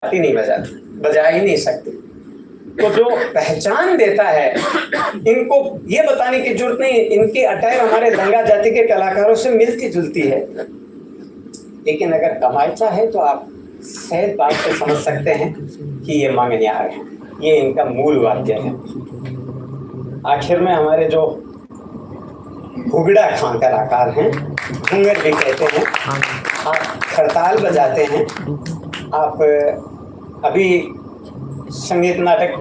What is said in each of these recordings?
नहीं बजा ही नहीं सकती। तो जो पहचान देता है, इनको ये बताने की जरूरत नहीं, इनकी अटायर हमारे दंगा जाति के कलाकारों से मिलती जुलती है, लेकिन अगर कमाइचा है तो आप सहज बात से समझ सकते हैं कि ये मंगनियार है, ये इनका मूल वाद्य है। आखिर में हमारे जो घुगड़ा खां कलाकार हैं, घूंगर भी कहते हैं, आप खड़ताल बजाते हैं, आप अभी संगीत नाटक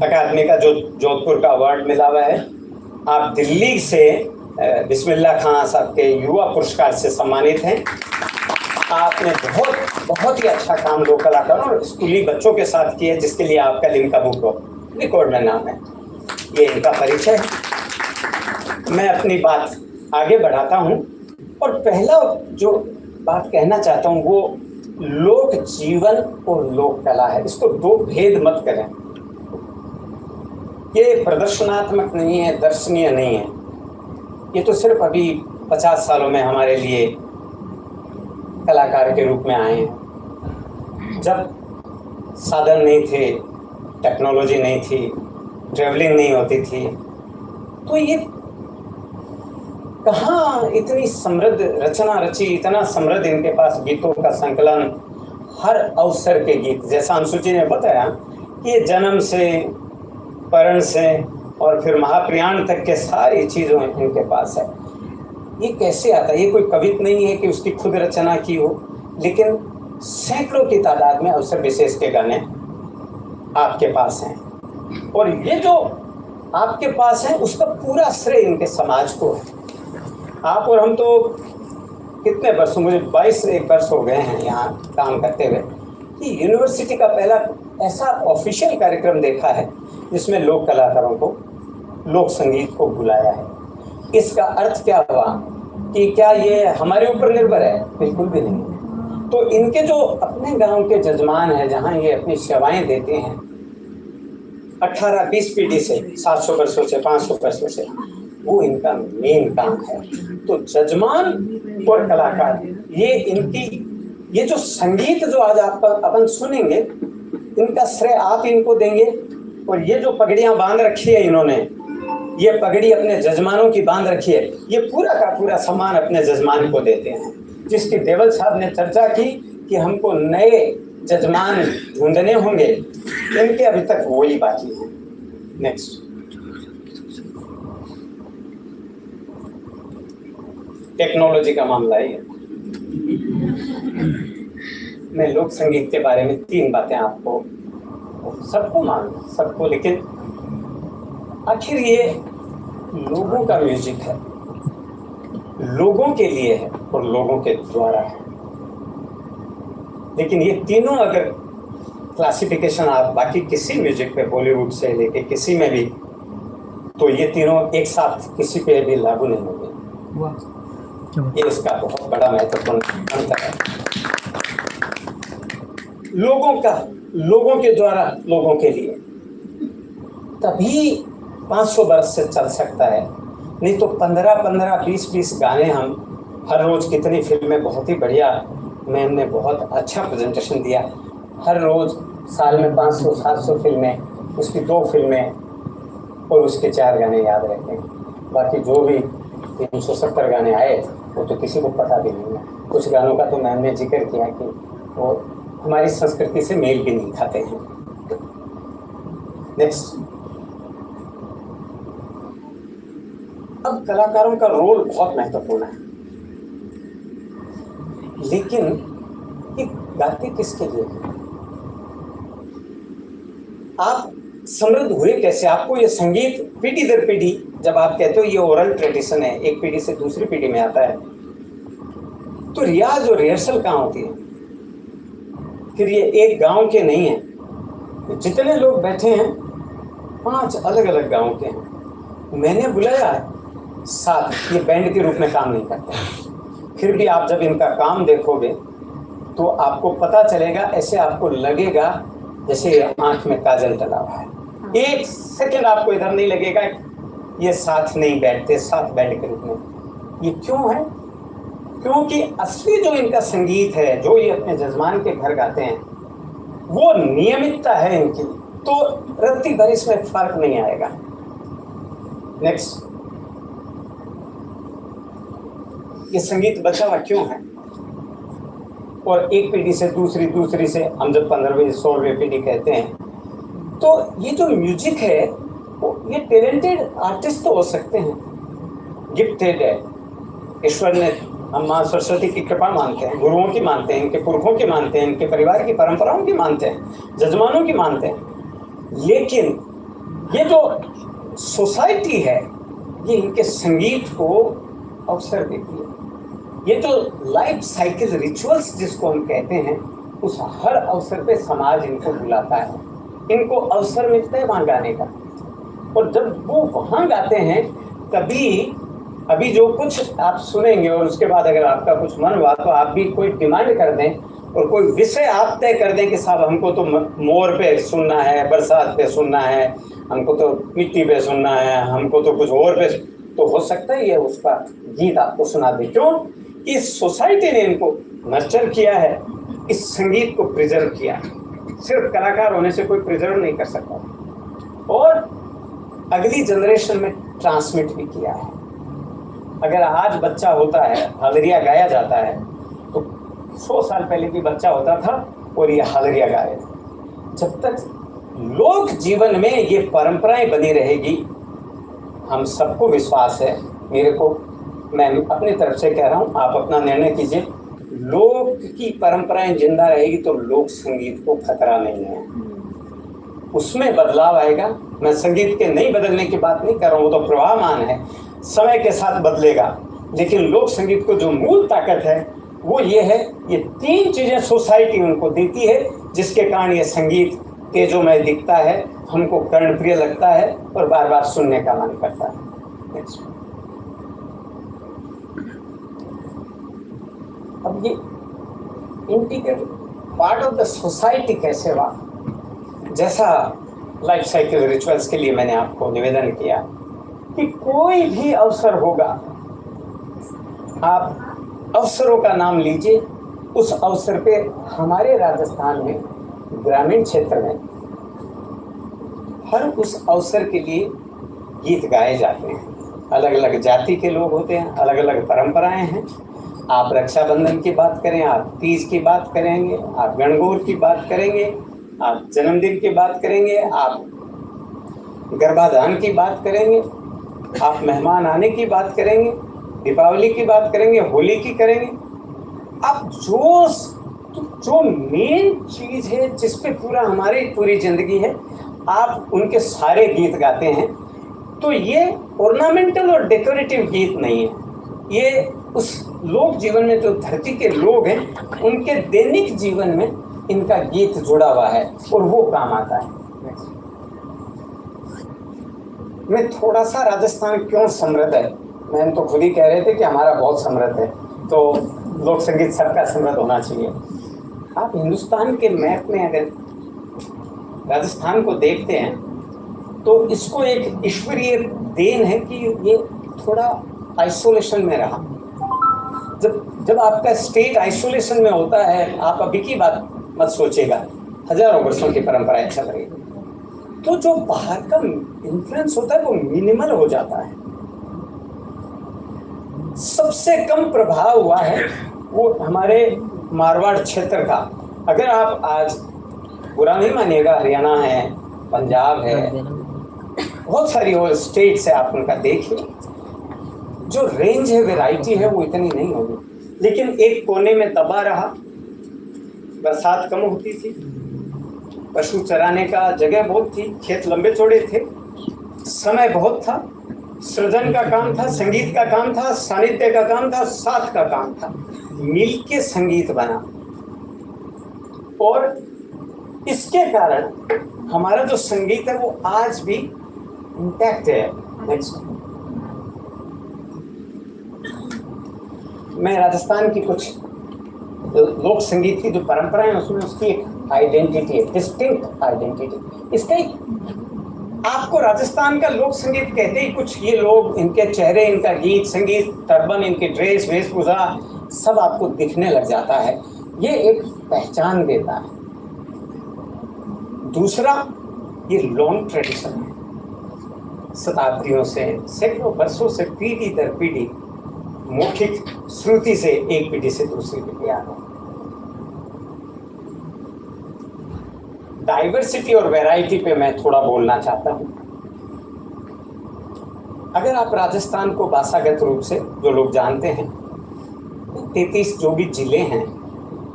अकादमी का जो जोधपुर का अवार्ड मिला हुआ है, आप दिल्ली से बिस्मिल्लाह खां साहब के युवा पुरस्कार से सम्मानित हैं। आपने बहुत ही अच्छा काम दो कलाकारों और स्कूली बच्चों के साथ किया, जिसके लिए आपका लिम्का बुक रिकॉर्ड में नाम है। ये इनका परिचय है। मैं अपनी बात आगे बढ़ाता हूँ और पहला जो बात कहना चाहता हूँ वो लोक जीवन और लोक कला है। इसको दो भेद मत करें। ये प्रदर्शनात्मक नहीं है, दर्शनीय नहीं है। ये तो सिर्फ अभी 50 सालों में हमारे लिए कलाकार के रूप में आए हैं। जब साधन नहीं थे, टेक्नोलॉजी नहीं थी, ट्रेवलिंग नहीं होती थी, तो ये कहाँ इतनी समृद्ध रचना रची, इतना समृद्ध इनके पास गीतों का संकलन, हर अवसर के गीत। जैसा अंशु जी ने बताया कि ये जन्म से, परण से और फिर महाप्रयाण तक के सारी चीज़ों इनके पास है। ये कैसे आता है? ये कोई कविता नहीं है कि उसकी खुद रचना की हो, लेकिन सैकड़ों की तादाद में अवसर विशेष के गाने आपके पास हैं। और ये जो आपके पास है उसका पूरा श्रेय इनके समाज को है। आप और हम तो कितने वर्ष, मुझे 22 वर्ष हो गए हैं यहाँ काम करते हुए, कि यूनिवर्सिटी का पहला ऐसा ऑफिशियल कार्यक्रम देखा है जिसमें लोक कलाकारों को, लोक संगीत को बुलाया है। इसका अर्थ क्या हुआ कि क्या ये हमारे ऊपर निर्भर है? बिल्कुल भी नहीं। तो इनके जो अपने गांव के जजमान हैं, जहाँ ये अपनी सेवाएं देते हैं 18-20 पीढ़ी से, 700 वर्षों से, 500 वर्षों से, वो इनका मेन काम है। तो जजमान और कलाकार, ये इनकी, ये जो संगीत जो आज आप अपन सुनेंगे, इनका श्रेय आप इनको देंगे। और ये जो पगड़ियां बांध रखी है इन्होंने, ये पगड़ी अपने जजमानों की बांध रखी है, ये पूरा का पूरा सम्मान अपने जजमान को देते हैं। जिसकी देवल साहब ने चर्चा की कि हमको नए जजमान ढूंढने होंगे, इनके अभी तक वही बाकी है। नेक्स्ट, टेक्नोलॉजी का मामला है। मैं लोक संगीत के बारे में 3 बातें आपको, सबको मालूम, सबको, लेकिन आखिर ये लोगों का म्यूजिक है, लोगों के लिए है और लोगों के द्वारा है। लेकिन ये तीनों अगर क्लासिफिकेशन आप बाकी किसी म्यूजिक पे, बॉलीवुड से लेके किसी में भी, तो ये तीनों एक साथ किसी पे भी लागू नहीं होंगे। ये इसका बहुत बड़ा महत्वपूर्ण अंतर है। लोगों का, लोगों के द्वारा, लोगों के लिए, तभी 500 वर्ष से चल सकता है। नहीं तो 15-15, 20-20 गाने हम हर रोज, कितनी फिल्में बहुत ही बढ़िया, मैंने बहुत अच्छा प्रेजेंटेशन दिया। हर रोज साल में 500-700 फिल्में, उसकी 2 फिल्में और उसके 4 गाने याद रहते हैं। बाकी जो भी 370 गाने आए वो तो किसी को पता भी नहीं है। कुछ गानों का तो मैम ने जिक्र किया कि वो हमारी संस्कृति से मेल भी नहीं खाते हैं। नेक्स्ट, अब कलाकारों का रोल बहुत महत्वपूर्ण है, लेकिन ये गाते किसके लिए? आप समृद्ध हुए कैसे? आपको ये संगीत पीढ़ी दर पीढ़ी, जब आप कहते हो ये ओरल ट्रेडिशन है, एक पीढ़ी से दूसरी पीढ़ी में आता है, तो रियाज और रिहर्सल कहाँ होती है? फिर ये एक गांव के नहीं है, जितने लोग बैठे हैं 5 अलग अलग गांव के हैं। मैंने बुलाया साथ, ये बैंड के रूप में काम नहीं करते। फिर भी आप जब इनका काम देखोगे तो आपको पता चलेगा, ऐसे आपको लगेगा जैसे आंख में काजल डला हुआ है। एक सेकंड आपको इधर नहीं लगेगा ये साथ नहीं बैठते, साथ बैंड के रूप में। ये क्यों है? क्योंकि असली जो इनका संगीत है, जो ये अपने जजमान के घर गाते हैं, वो नियमितता है इनकी, तो रत्ती भर इसमें फर्क नहीं आएगा। नेक्स्ट, ये संगीत बचा हुआ क्यों है? और एक पीढ़ी से दूसरी, दूसरी से हम जब 15वीं 16वीं पीढ़ी कहते हैं, तो ये जो म्यूजिक है वो ये टैलेंटेड आर्टिस्ट तो हो सकते हैं, गिफ्टेड है, ईश्वर ने, हम माँ सरस्वती की कृपा मानते हैं, गुरुओं की मानते हैं, इनके पुरखों की मानते हैं, इनके परिवार की परंपराओं की मानते हैं, जजमानों की मानते हैं, लेकिन ये जो सोसाइटी है ये इनके संगीत को अवसर देती है। ये जो लाइफ साइकिल रिचुअल्स जिसको हम कहते हैं, उस हर अवसर पे समाज इनको बुलाता है, इनको अवसर मिलता है वहाँ गाने का, और जब वो वहाँ गाते हैं तभी अभी जो कुछ आप सुनेंगे, और उसके बाद अगर आपका कुछ मन हुआ तो आप भी कोई डिमांड कर दें और कोई विषय आप तय कर दें कि साहब हमको तो मोर पे सुनना है, बरसात पे सुनना है, हमको तो मिट्टी पे सुनना है, हमको तो कुछ और पे, तो हो सकता है ये उसका गीत आपको सुना दे। क्यों? इस सोसाइटी ने इनको नर्चर किया है, इस संगीत को प्रिजर्व किया है। सिर्फ कलाकार होने से कोई प्रिजर्व नहीं कर सकता, और अगली जनरेशन में ट्रांसमिट भी किया है। अगर आज बच्चा होता है, हालरिया गाया जाता है, तो 100 साल पहले भी बच्चा होता था और ये हालरिया गाए। जब तक लोक जीवन में ये परंपराएं बनी रहेगी, हम सबको विश्वास है, मेरे को, मैं अपनी तरफ से कह रहा हूँ, आप अपना निर्णय कीजिए, लोक की परंपराएं जिंदा रहेगी तो लोक संगीत को खतरा नहीं है, उसमें बदलाव आएगा। मैं संगीत के नहीं बदलने की बात नहीं कर रहा हूँ, वो तो प्रवाहमान है, समय के साथ बदलेगा, लेकिन लोक संगीत को जो मूल ताकत है वो ये है, ये 3 चीजें सोसाइटी उनको देती है, जिसके कारण ये संगीत तेजोमय दिखता है, हमको कर्णप्रिय लगता है और बार बार सुनने का मन करता है। नेक्स्ट, अब ये integral part of the society कैसे हुआ? जैसा लाइफ साइकिल रिचुअल्स के लिए मैंने आपको निवेदन किया कि कोई भी अवसर होगा, आप अवसरों का नाम लीजिए, उस अवसर पे हमारे राजस्थान में ग्रामीण क्षेत्र में हर उस अवसर के लिए गीत गाए जाते हैं। अलग अलग जाति के लोग होते हैं, अलग अलग परंपराएं हैं। आप रक्षाबंधन की बात करें, आप तीज की बात करेंगे, आप गणगौर की बात करेंगे, आप जन्मदिन की बात करेंगे, आप गर्भाधान की बात करेंगे, आप मेहमान आने की बात करेंगे, दीपावली की बात करेंगे, होली की करेंगे। आप जो मेन चीज है जिस पे पूरा हमारी पूरी जिंदगी है, आप उनके सारे गीत गाते हैं। तो ये ऑर्नामेंटल और डेकोरेटिव गीत नहीं है, ये उस लोक जीवन में जो धरती के लोग हैं उनके दैनिक जीवन में इनका गीत जुड़ा हुआ है और वो काम आता है। मैं थोड़ा सा राजस्थान क्यों समृद्ध है, मैम तो खुद ही कह रहे थे कि हमारा बहुत समृद्ध है, तो लोक संगीत सबका समृद्ध होना चाहिए। आप हिंदुस्तान के मैप में अगर राजस्थान को देखते हैं तो इसको एक ईश्वरीय देन है कि ये थोड़ा आइसोलेशन में रहा। जब आपका स्टेट आइसोलेशन में होता है, आप अभी की बात मत सोचेगा, हजारों वर्षों की परंपराएं चल रही है, तो जो बाहर का इन्फ्लुएंस होता है वो मिनिमल हो जाता है। सबसे कम प्रभाव हुआ है वो हमारे मारवाड़ क्षेत्र का। अगर आप आज बुरा नहीं मानिएगा, हरियाणा है, पंजाब है, बहुत सारी और स्टेट्स है, आप उनका देखिए, जो रेंज है, वैरायटी है, वो इतनी नहीं होगी। लेकिन एक कोने में दबा रहा, बरसात कम होती थी, पशु चराने का जगह बहुत थी, खेत लंबे चौड़े थे, समय बहुत था, सृजन का काम था, संगीत का काम था, सानिध्य का काम था, साथ का काम था, मिलके संगीत बना। और इसके कारण हमारा जो संगीत है वो आज भी इंटैक्ट है। नेक्स्ट, मैं राजस्थान की कुछ लोक संगीत की जो परंपराएं हैं उसमें उसकी एक आइडेंटिटी है, डिस्टिंक्ट आइडेंटिटी। इसका एक आपको राजस्थान का लोक संगीत कहते ही कुछ ये लोग, इनके चेहरे, इनका गीत संगीत, टर्बन, इनकी ड्रेस, वेशभूषा सब आपको दिखने लग जाता है। ये एक पहचान देता है। दूसरा, ये लॉन्ग ट्रेडिशन है, शताब्दियों से, सैकड़ों वर्षों से, पीढ़ी दर पीढ़ी मौखिक श्रुति से एक पीढ़ी से दूसरी पीढ़ी आ रहा है। डाइवर्सिटी और वैरायटी पे मैं थोड़ा बोलना चाहता हूँ। अगर आप राजस्थान को भाषागत रूप से जो लोग जानते हैं, 33 जो भी जिले हैं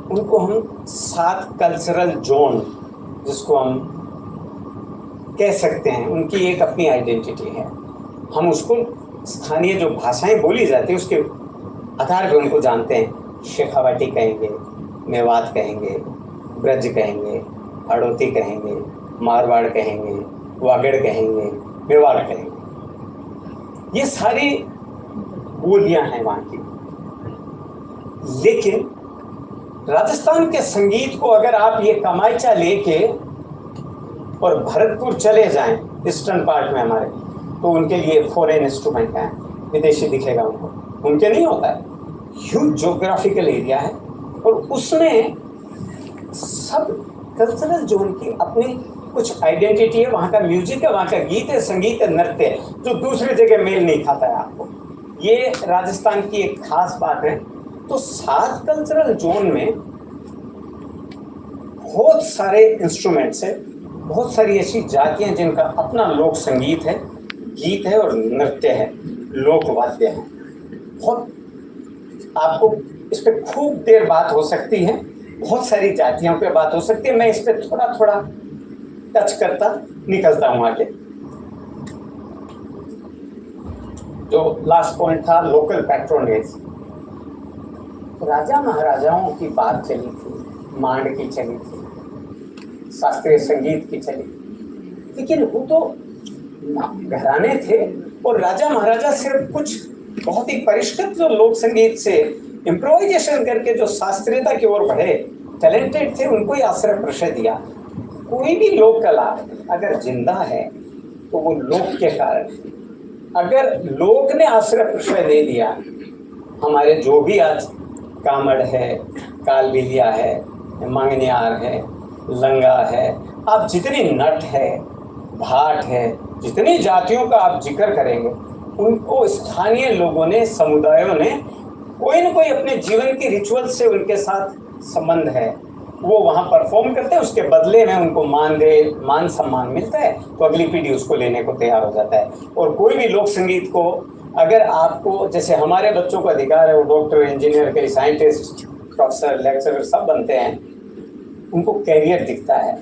उनको हम 7 कल्चरल जोन, जिसको हम कह सकते हैं, उनकी एक अपनी आइडेंटिटी है। हम उसको स्थानीय जो भाषाएं बोली जाती है उसके आधार पर उनको जानते हैं। शेखावाटी कहेंगे, मेवात कहेंगे, ब्रज कहेंगे, हड़ौती कहेंगे, मारवाड़ कहेंगे, वागड़ कहेंगे, मेवाड़ कहेंगे। ये सारी बोलियां हैं वहाँ की। लेकिन राजस्थान के संगीत को अगर आप ये कमाइचा लेके और भरतपुर चले जाएं, ईस्टर्न पार्ट में हमारे, तो उनके लिए फॉरेन इंस्ट्रूमेंट हैं, विदेशी दिखेगा उनको, उनके नहीं होता है। ह्यूज ज्योग्राफिकल एरिया है और उसमें सब कल्चरल जोन की अपनी कुछ आइडेंटिटी है। वहाँ का म्यूजिक है, वहाँ का गीत है, संगीत है, नृत्य है, जो दूसरी जगह मेल नहीं खाता है आपको। ये राजस्थान की एक खास बात है। तो 7 कल्चरल जोन में बहुत सारे इंस्ट्रूमेंट्स है, बहुत सारी ऐसी जातियां जिनका अपना लोक संगीत है, गीत है और नृत्य है, लोक वाद्य है। बहुत आपको इस पर खूब देर बात हो सकती है, बहुत सारी जातियों पे बात हो सकती है। मैं इस पर थोड़ा थोड़ा टच करता निकलता हूँ आगे। जो लास्ट पॉइंट था, लोकल पैट्रोनेज। राजा महाराजाओं की बात चली थी, मांड की चली थी, शास्त्रीय संगीत की चली, लेकिन वो तो घराने थे और राजा महाराजा सिर्फ कुछ बहुत ही परिष्कृत जो लोक संगीत से इम्प्रोवाइजेशन करके जो शास्त्रीयता की ओर बढ़े, टैलेंटेड थे, उनको ही आश्रय प्रश्रय दिया। कोई भी लोक कला अगर जिंदा है तो वो लोक के कारण। अगर लोक ने आश्रय प्रश्रय दे दिया, हमारे जो भी आज कामड़ है, कालबेलिया है, मंगनियार है, लंगा है, आप जितनी नट है, भाट है, जितनी जातियों का आप जिक्र करेंगे, उनको स्थानीय लोगों ने, समुदायों ने कोई न कोई अपने जीवन की रिचुअल से उनके साथ संबंध है। वो वहाँ परफॉर्म करते हैं, उसके बदले में उनको मान सम्मान मिलता है, तो अगली पीढ़ी उसको लेने को तैयार हो जाता है। और कोई भी लोक संगीत को अगर आपको, जैसे हमारे बच्चों को अधिकार है, वो डॉक्टर, इंजीनियर, कई साइंटिस्ट, प्रोफेसर, लेक्चरर सब बनते हैं, उनको कैरियर दिखता है।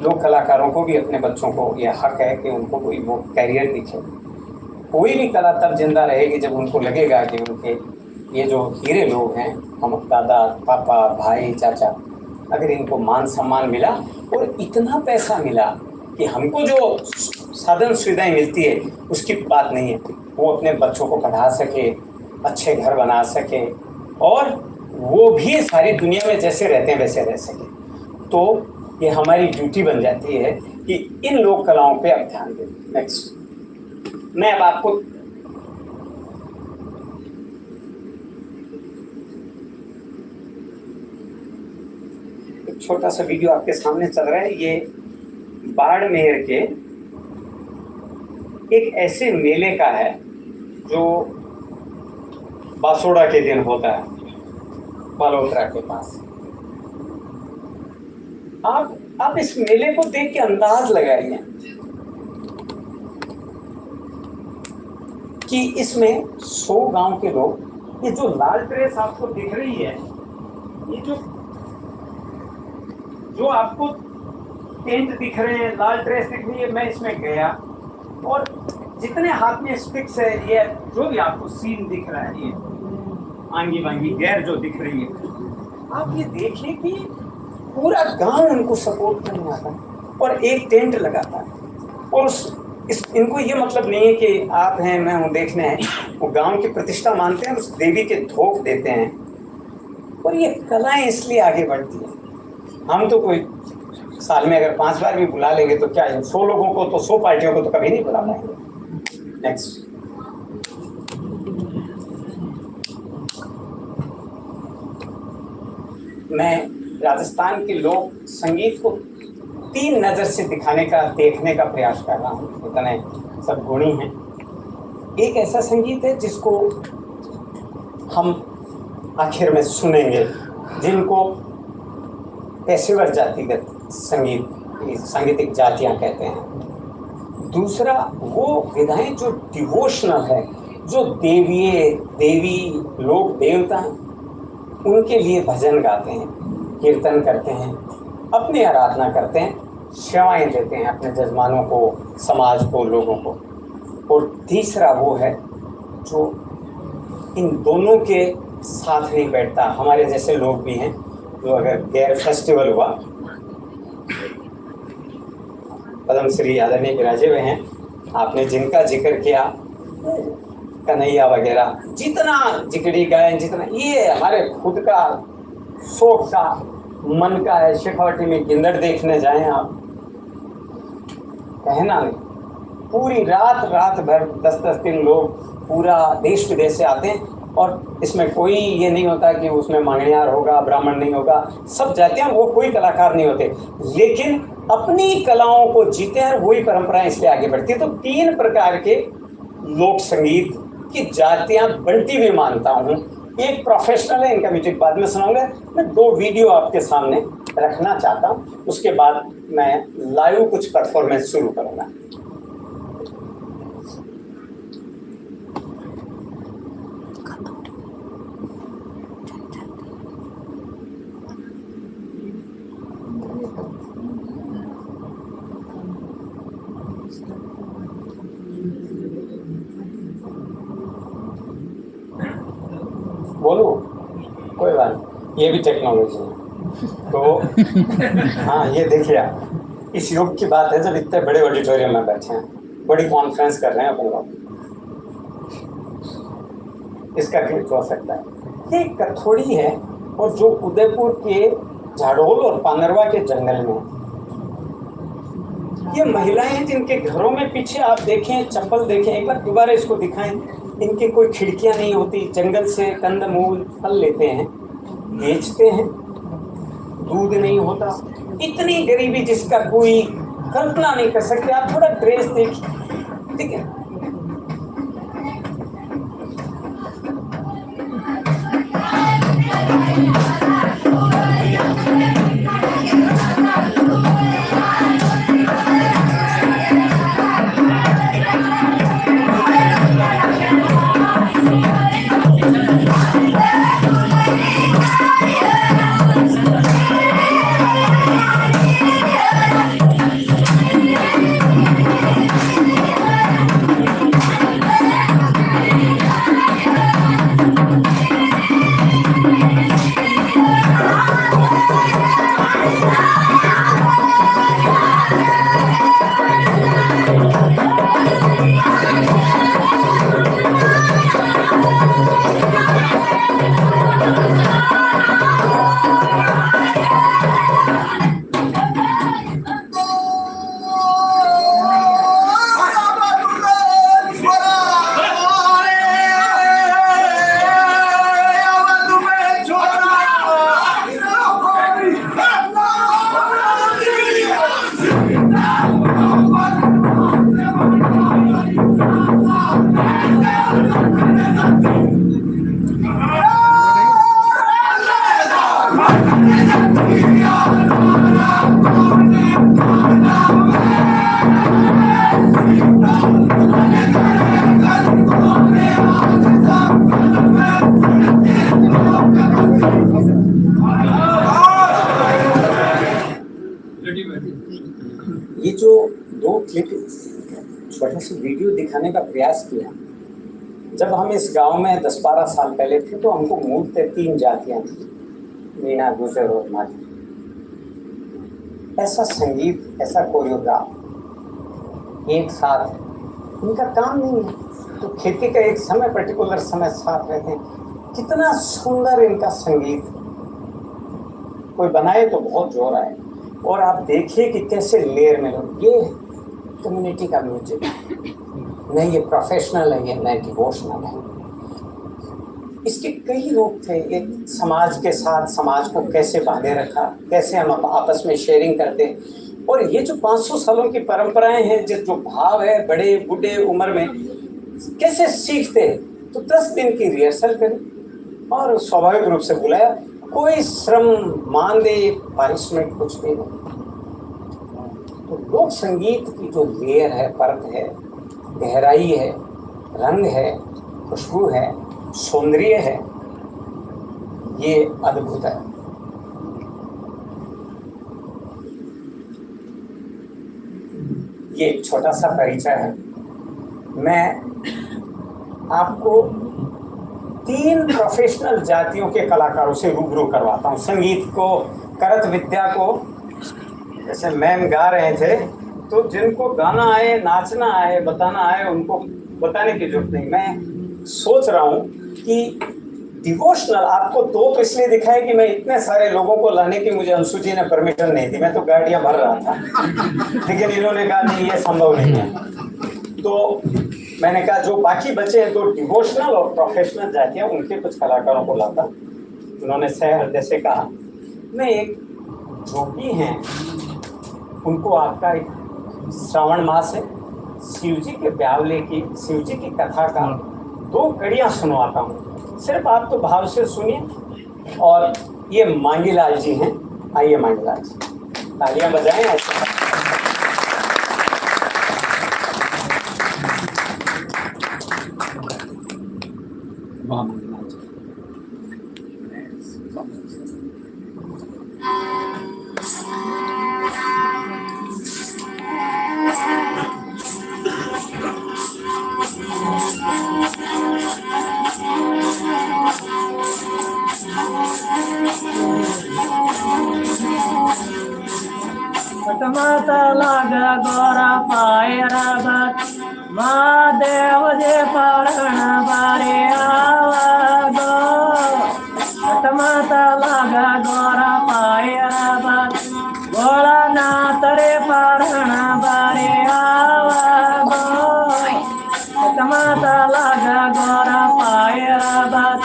लोक कलाकारों को भी अपने बच्चों को यह हक है कि उनको कोई वो कैरियर दिखे। कोई भी कला तब जिंदा रहेगी जब उनको लगेगा कि उनके ये जो हीरे लोग हैं, हम दादा, पापा, भाई, चाचा, अगर इनको मान सम्मान मिला और इतना पैसा मिला कि हमको जो साधन सुविधाएं मिलती है उसकी बात नहीं है, वो अपने बच्चों को पढ़ा सके, अच्छे घर बना सके और वो भी सारी दुनिया में जैसे रहते हैं वैसे रह सके, तो ये हमारी ड्यूटी बन जाती है कि इन लोक कलाओं पे अब ध्यान दें। नेक्स्ट, मैं अब आपको एक छोटा सा वीडियो आपके सामने चल रहा है। ये बाड़मेर के एक ऐसे मेले का है जो बासोड़ा के दिन होता है, बालोतरा के पास। आप इस मेले को देख के अंदाज लगाइए कि इसमें 100 गांव के लोग, ये जो लाल ड्रेस आपको दिख रही है, ये जो आपको टेंट दिख रहे हैं, लाल ड्रेस दिख रही है, मैं इसमें गया और जितने हाथ में स्टिक्स है, ये जो भी आपको सीन दिख रहा है, ये आंगी वांगी गैर जो दिख रही है, आप ये देखिए कि पूरा गांव उनको सपोर्ट करने आता है और एक टेंट लगाता है। और इनको ये मतलब नहीं है कि आप हैं, मैं हूँ, देखने हैं, वो गांव की प्रतिष्ठा मानते हैं, उस देवी के धोख देते हैं। और ये कलाएं इसलिए आगे बढ़ती हैं। हम तो कोई साल में अगर 5 बार भी बुला लेंगे तो क्या है, 100 लोगों को तो 100 पार्टियों को तो कभी नहीं बुला पाएंगे। नेक्स्ट, मैं राजस्थान के लोक संगीत को तीन नज़र से दिखाने का, देखने का प्रयास कर रहा हूँ। इतने सब गुणी हैं। एक ऐसा संगीत है जिसको हम आखिर में सुनेंगे, जिनको पेशेवर जातिगत संगीत, सांगीतिक जातियाँ कहते हैं। दूसरा वो विधाएं जो डिवोशनल है, जो देवी लोग देवता उनके लिए भजन गाते हैं, कीर्तन करते हैं, अपनी आराधना करते हैं, सेवाएं देते हैं अपने जजमानों को, समाज को, लोगों को। और तीसरा वो है जो इन दोनों के साथ नहीं बैठता। हमारे जैसे लोग भी हैं जो अगर गैर फेस्टिवल हुआ, पद्म श्री आदरणीय विराजे हुए हैं, आपने जिनका जिक्र किया, कन्हैया वगैरह, जितना जिक्री गायन, जितना ये हमारे खुद का शौक का, मन का है। शेखावटी में गिंदड़ देखने जाएं आप, कहना नहीं, पूरी रात भर 10-10 दिन लोग पूरा देश विदेश से आते हैं। और इसमें कोई ये नहीं होता कि उसमें मांगणियार होगा, ब्राह्मण नहीं होगा, सब जातियाँ, वो कोई कलाकार नहीं होते, लेकिन अपनी कलाओं को जीते हैं। वही परंपराएं इसलिए आगे बढ़ती है। तो 3 प्रकार के लोक संगीत की जातियाँ बनती हुई मानता हूँ। एक प्रोफेशनल है, इनका म्यूजिक बाद में सुनाऊंगा। मैं 2 वीडियो आपके सामने रखना चाहता हूँ, उसके बाद मैं लाइव कुछ परफॉर्मेंस शुरू करूँगा। बोलूं? कोई बात नहीं, ये भी टेक्नोलॉजी है। तो हाँ, ये देखिए आप, इस युग की बात है जब इतने बड़े ऑडिटोरियम में बैठे हैं, बड़ी कॉन्फ्रेंस कर रहे हैं अपन लोग। इसका क्लिप हो सकता है। ये कथोड़ी है, और जो उदयपुर के झाड़ोल और पानरवा के जंगल में, ये महिलाएं जिनके घरों में पीछे आप देखें, चप्पल देखें, एक बार दोबारा इसको दिखाएं, इनके कोई खिड़कियां नहीं होती, जंगल से कंदमूल फल लेते हैं, बेचते हैं, दूध नहीं होता। इतनी गरीबी जिसका कोई कल्पना नहीं कर सकते। आप थोड़ा ड्रेस देखिए, ठीक है। ये जो 2 क्लिप छोटा सा वीडियो दिखाने का प्रयास किया, जब हम इस गांव में 10-12 साल पहले थे तो हमको मूलतः 3 जातियां थी, मीना, गुजर और माझी। ऐसा संगीत, ऐसा कोरियोग्राफ एक साथ, इनका काम नहीं है। तो खेती का एक समय, पर्टिकुलर समय साथ रहते हैं। कितना सुंदर इनका संगीत, कोई बनाए तो बहुत जोर आए। और आप देखिए कि कैसे लेयर में लोग, ये कम्युनिटी का म्यूजिक नहीं, ये प्रोफेशनल है, ये नहीं डिवोशनल है। इसके कई रूप थे। एक समाज के साथ, समाज को कैसे बांधे रखा, कैसे हम आपस में शेयरिंग करते, और ये जो 500 सालों की परंपराएं हैं, जो भाव है बड़े बूढ़े उम्र में कैसे सीखते हैं, तो 10 दिन की रिहर्सल करें और स्वाभाविक रूप से बुलाया। कोई श्रम मानदेय पारिश्रमिक कुछ भी नहीं। तो लोक संगीत की जो लेयर है, परत है, गहराई है, रंग है, खुशबू है, सौंदर्य है, ये अद्भुत है। ये एक छोटा सा परिचय है। मैं आपको 3 प्रोफेशनल जातियों के कलाकारों से रूबरू करवाता हूँ। संगीत को, करत विद्या को, जैसे मैम गा रहे थे, तो जिनको गाना आए, नाचना आए, बताना आए, उनको बताने की जरूरत नहीं। मैं सोच रहा हूँ कि डिवोशनल आपको 2 तो इसलिए दिखाए कि मैं इतने सारे लोगों को लाने की मुझे अनुसूची ने परमिशन नहीं दी, मैं तो गाड़ियां भर रहा था, लेकिन इन्होंने कहा नहीं, ये संभव नहीं है। तो मैंने कहा जो बाकी बचे हैं, तो डिवोशनल और प्रोफेशनल जातियां, उनके कुछ कलाकारों को लाता। उन्होंने सहृदय से कहा, मैं एक जोगी हैं, उनको आपका एक श्रावण मास है, शिव जी के ब्यावले की, शिव जी की कथा का 2 कड़ियाँ सुनवाता हूँ, सिर्फ आप तो भाव से सुनिए। और ये मांगीलाल जी हैं, आइए मांगीलाल जी, तालियां बजाएं ऐसे। माता लाग गोरा पाए रागत, महादेव जे पढ़ण बारे आवगो। माता लाग गोरा पाए रागत, भोलानाथ रे पढ़ण बारे आवगो। माता लाग गोरा पाए रागत,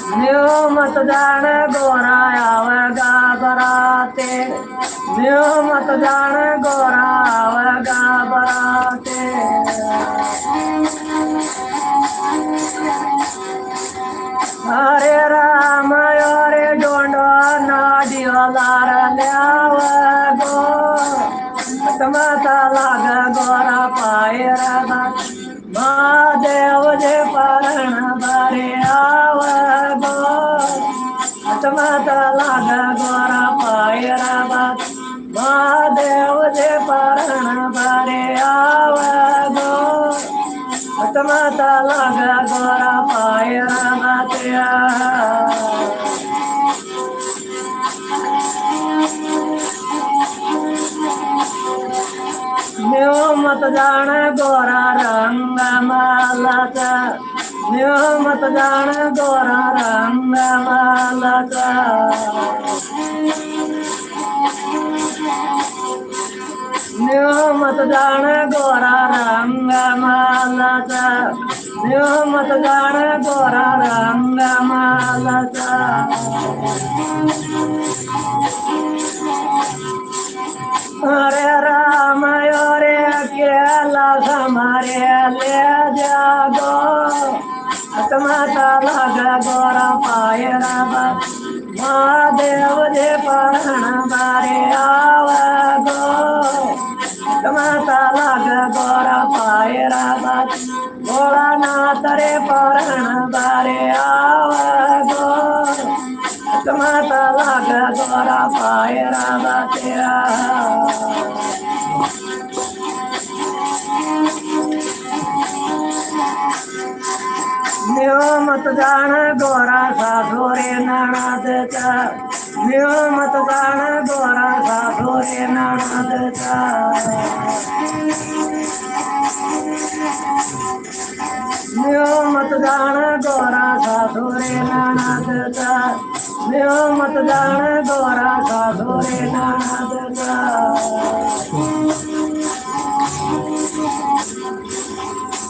न्यू मत जान गोरा आवेगा बराते, न्यू मत जान गोरा आवेगा बराते। हरे राम हरे डोंडो नाडी वालार ल्यावगो। माता लाग गोरा पाए रागत, महादेव जे पढ़ण बारे आवगो। माता लाग गोरा पाए रागत, महादेव जे पढ़ण बारे आवगो। माता लाग गोरा पाए रागत, न्यू मत जान गोरा रंग मालता, न्यू मत जान गोरा रंग मालता। न्यू मत जान गोरा रंग मालता, न्यू मत जान गोरा रंग मालता। हरे राम हरे केला हमारे ले जागो। माता लाग गोरा पाए रागत, महादेव जे पढ़ण बारे आवगो। माता लाग गोरा पाए रागत, भोलानाथ रे पढ़ण बारे आवगो। माता लाग गोरा पाए रागत, न्यू मत जान गोरा सासुरे ननद चा, न्यू मत जान गोरा सासुरे ननद चा। न्यू मत जान गोरा सासुरे ननद चा, न्यू मत जान गोरा सासुरे ननद चा।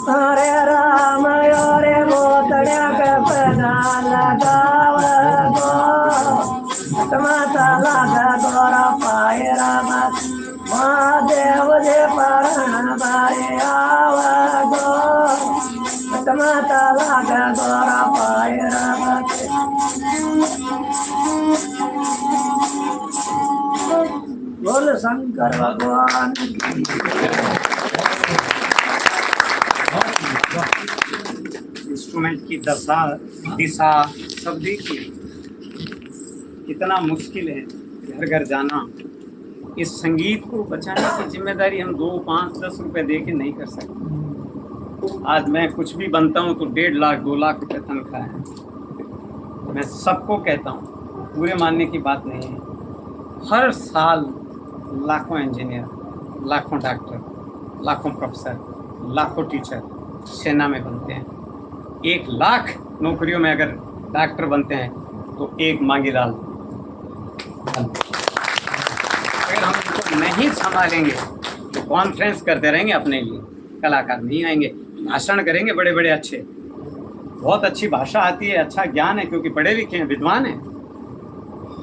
हरे राम हरे गोतड्या लागे गोरा पाए रखे। बोल शंकर भगवान की। इंस्ट्रूमेंट की दशा दिशा सब देखिए, कितना मुश्किल है घर घर जाना। इस संगीत को बचाने की जिम्मेदारी हम 2, 5, 10 रुपए दे के नहीं कर सकते। आज मैं कुछ भी बनता हूँ तो 1.5 लाख 2 लाख रुपए तनख्वाह है। मैं सबको कहता हूँ, पूरे मानने की बात नहीं है। हर साल लाखों इंजीनियर, लाखों डॉक्टर, लाखों प्रोफेसर, लाखों टीचर सेना में बनते हैं। 1 लाख नौकरियों में अगर डॉक्टर बनते हैं तो 1 मांगीलाल। अगर हम इनको नहीं संभालेंगे तो कॉन्फ्रेंस करते रहेंगे अपने लिए, कलाकार नहीं आएंगे, भाषण करेंगे बड़े बड़े अच्छे, बहुत अच्छी भाषा आती है, अच्छा ज्ञान है क्योंकि पढ़े लिखे हैं, विद्वान हैं।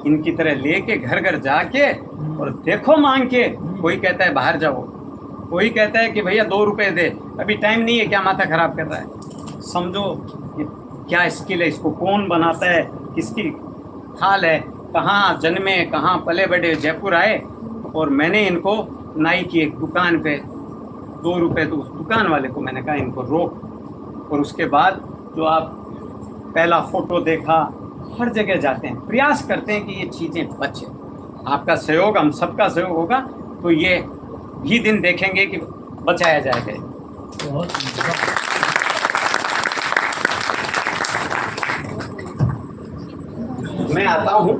इनकी तरह लेके घर घर जाके और देखो मांग के, कोई कहता है बाहर जाओ, कोई कहता है कि भैया 2 रुपए दे, अभी टाइम नहीं है, क्या माथा खराब कर रहा है। समझो ये क्या स्किल है, इसको कौन बनाता है, किसकी हाल है, कहाँ जन्मे, कहाँ पले बड़े, जयपुर आए और मैंने इनको नाई की एक दुकान पे 2 रुपए, तो उस दुकान वाले को मैंने कहा इनको रोक। और उसके बाद जो आप पहला फोटो देखा, हर जगह जाते हैं, प्रयास करते हैं कि ये चीज़ें बचे। आपका सहयोग, हम सबका सहयोग होगा तो ये भी दिन देखेंगे कि बचाया जाएगा। मैं आता हूँ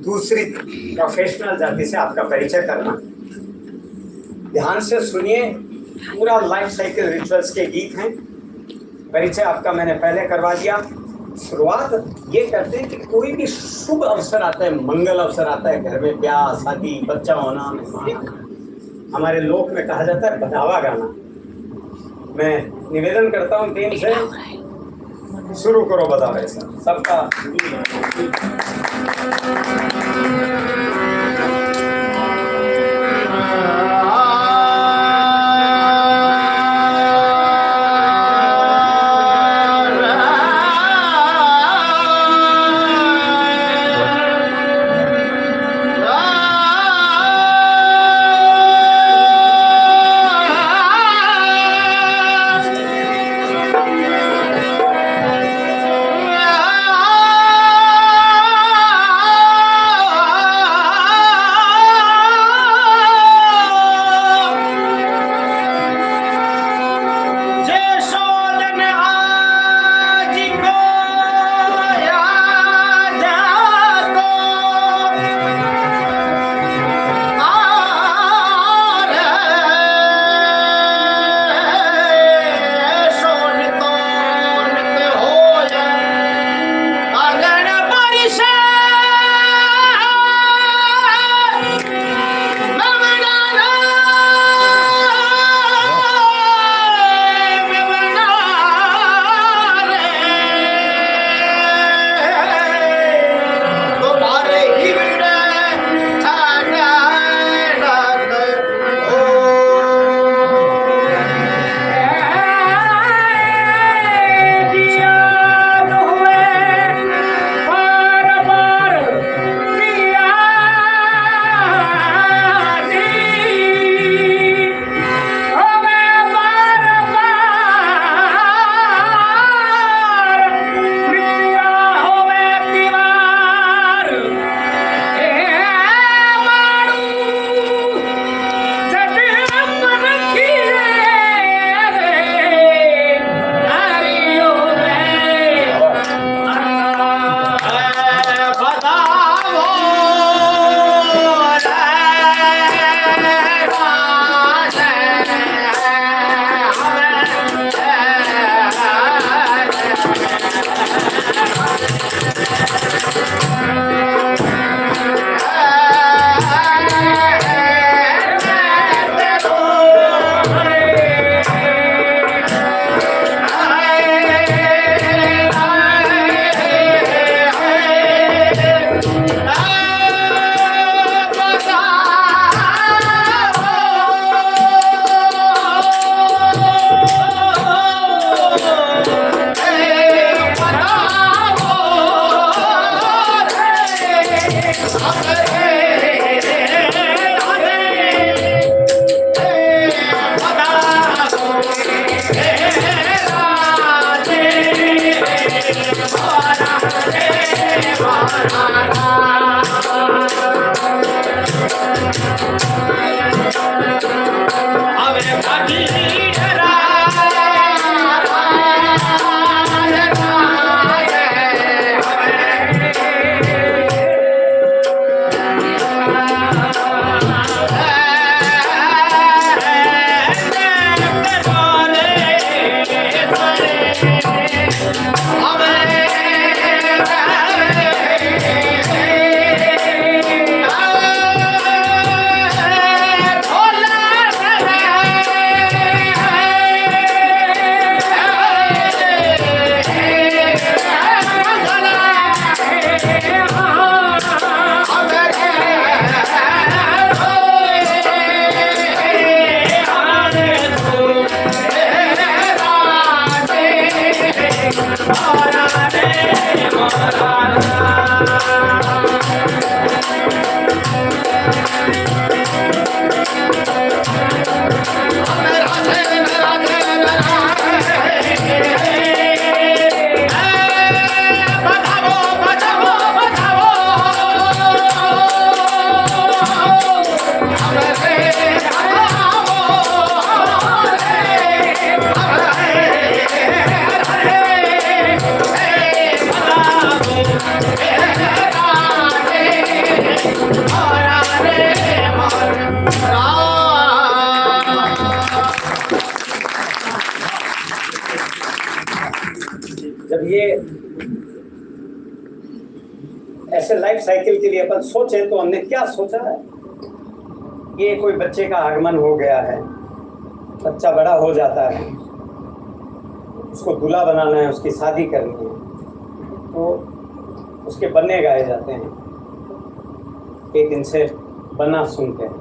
दूसरी प्रोफेशनल जाति से आपका परिचय करना। ध्यान से सुनिए, पूरा लाइफ साइकिल रिचुअल्स के गीत हैं। परिचय आपका मैंने पहले करवा दिया। शुरुआत ये करते हैं कि कोई भी शुभ अवसर आता है, मंगल अवसर आता है, घर में ब्याह शादी बच्चा होना, हमारे लोक में कहा जाता है बधावा गाना। मैं निवेदन करता हूँ टीम से, शुरू करो बधावे से सबका। जब ये ऐसे लाइफ साइकिल के लिए अपन सोचे तो हमने क्या सोचा है, ये कोई बच्चे का आगमन हो गया है, बच्चा बड़ा हो जाता है, उसको दूल्हा बनाना है, उसकी शादी करनी है, तो उसके बन्ने गाए जाते हैं। एक इनसे बना सुनते हैं।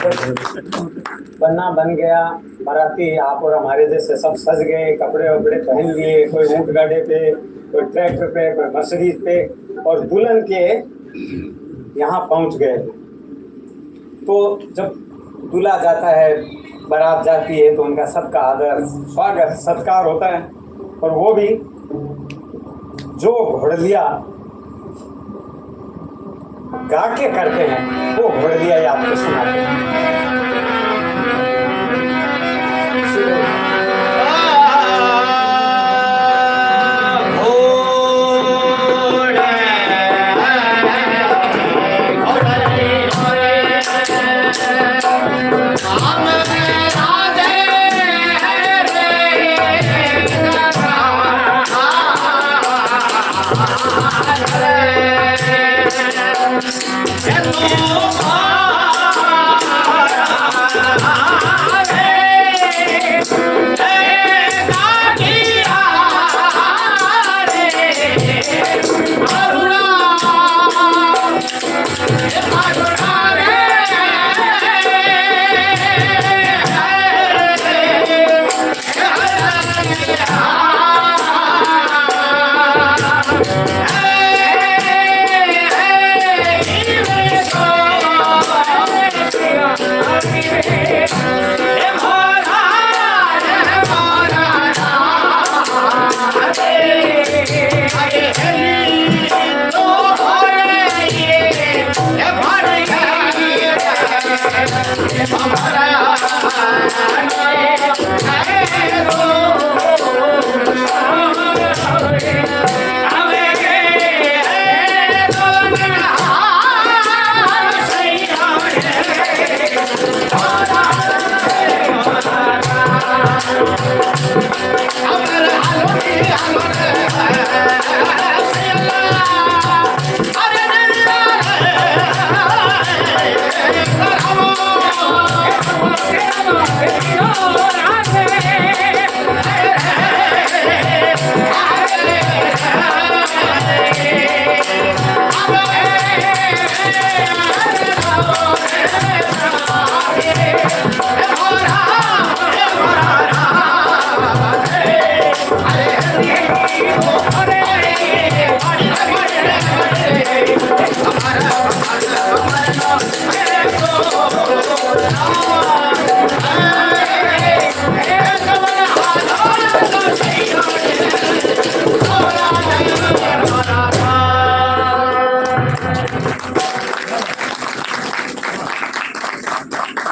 बनना बन गया, बाराती आप और हमारे जैसे सब सज गए, कपड़े वपड़े पहन लिए, कोई ऊंट गाड़े पे, कोई ट्रैक्टर पे, कोई मर्सिडीज पे, और दुल्हन के यहाँ पहुंच गए। तो जब दूल्हा जाता है, बारात जाती है, तो उनका सबका आदर स्वागत सत्कार होता है। और वो भी जो घोड़लिया गा के करते हैं वो घोड़लिया ही आपको सुनाते हैं।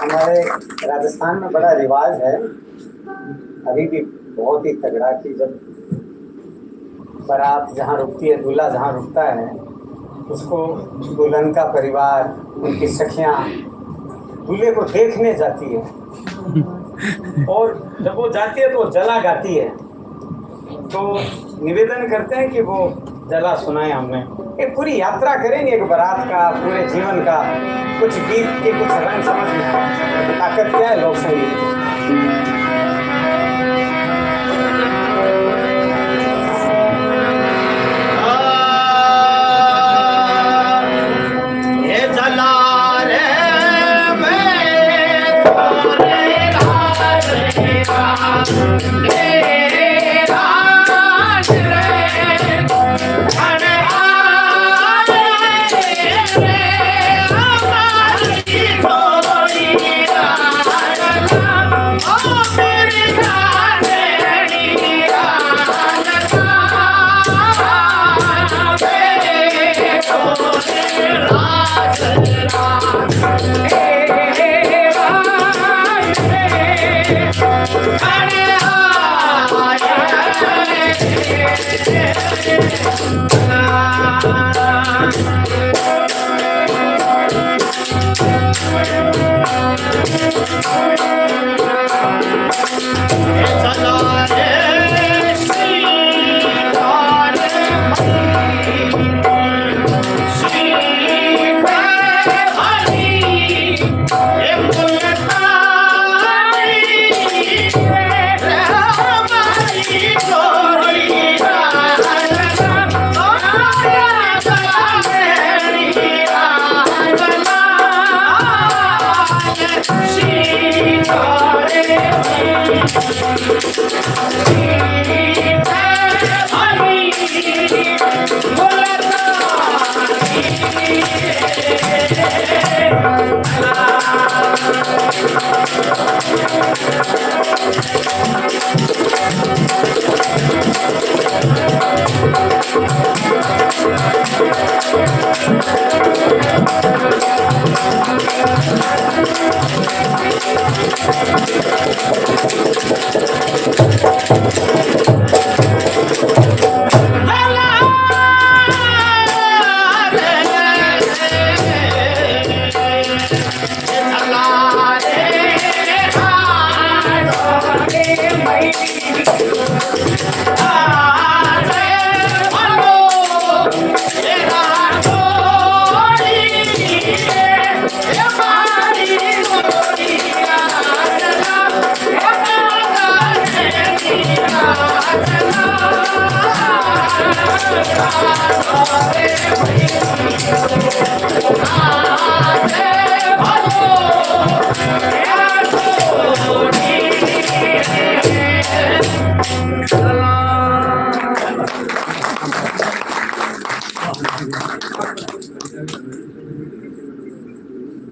हमारे राजस्थान में बड़ा रिवाज है, अभी भी बहुत ही तगड़ा, कि जब बारात जहाँ रुकती है, दूल्हा जहाँ रुकता है, उसको दुल्हन का परिवार, उनकी सखियाँ दूल्हे को देखने जाती है। और जब वो जाती है तो वो जला गाती है। तो निवेदन करते हैं कि वो जला सुनाए हमें। एक पूरी यात्रा करेंगे एक बारात का, पूरे जीवन का, कुछ गीत के कुछ रंग समझ में आए। ताकत क्या है लोक संगीत।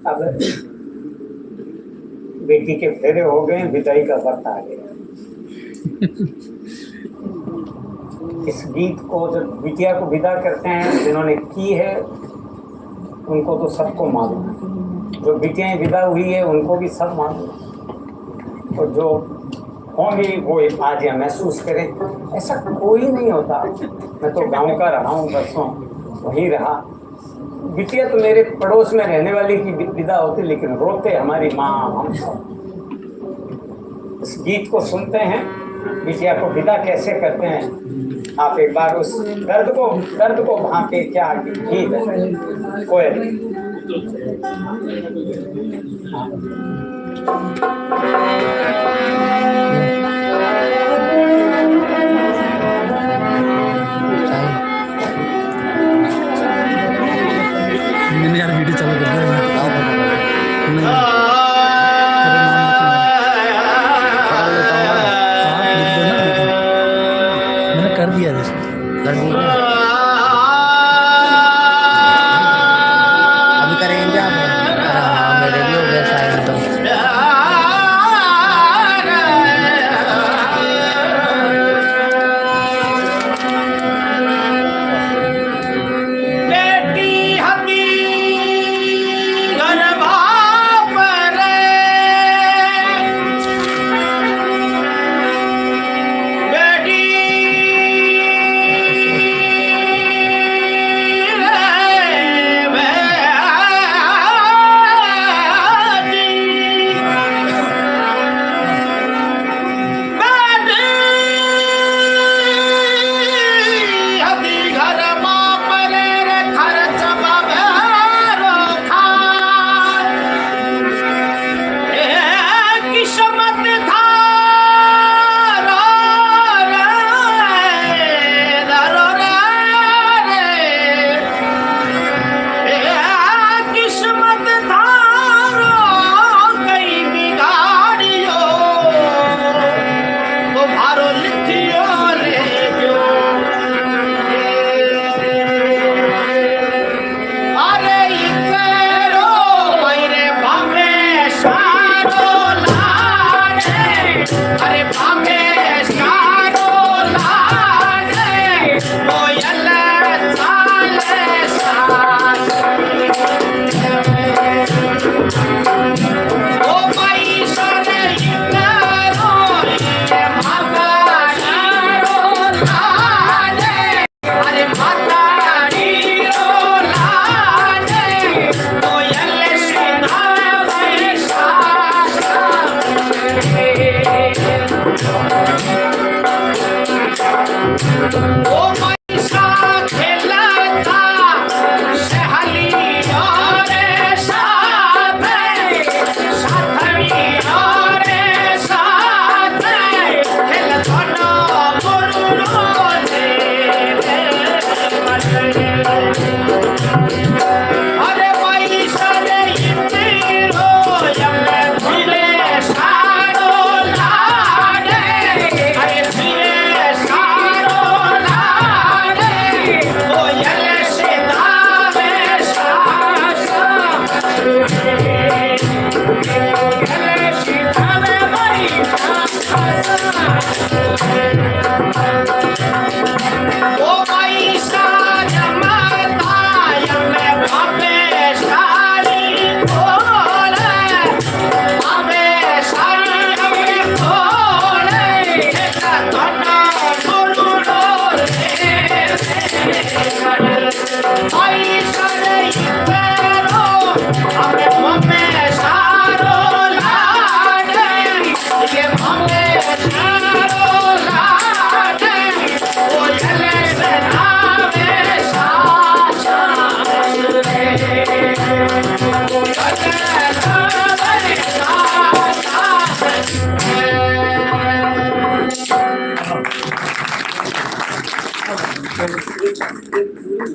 अब बेटी के फेरे हो गए, विदाई का वक्त आ गया। इस गीत को जब बिटिया को विदा करते हैं, जिन्होंने की है उनको तो सबको मालूम है, जो बिटियाएं विदा हुई है उनको भी सब मालूम, और जो होंगी वो आज या महसूस करें। ऐसा कोई नहीं होता। मैं तो गांव का रहा हूँ, बरसों वहीं रहा। बिटिया तो मेरे पड़ोस में रहने वाली की विदा होती, लेकिन रोते हमारी माँ, हम सब। इस गीत को सुनते हैं, बिटिया को विदा कैसे करते हैं, आप एक बार उस दर्द को भांके। क्या गीत है कोयल। मैंने यार वीडियो चालू कर दिया। मैंने कर दिया अभी करेंगे आप। मेरे भी हो गया शायद तो।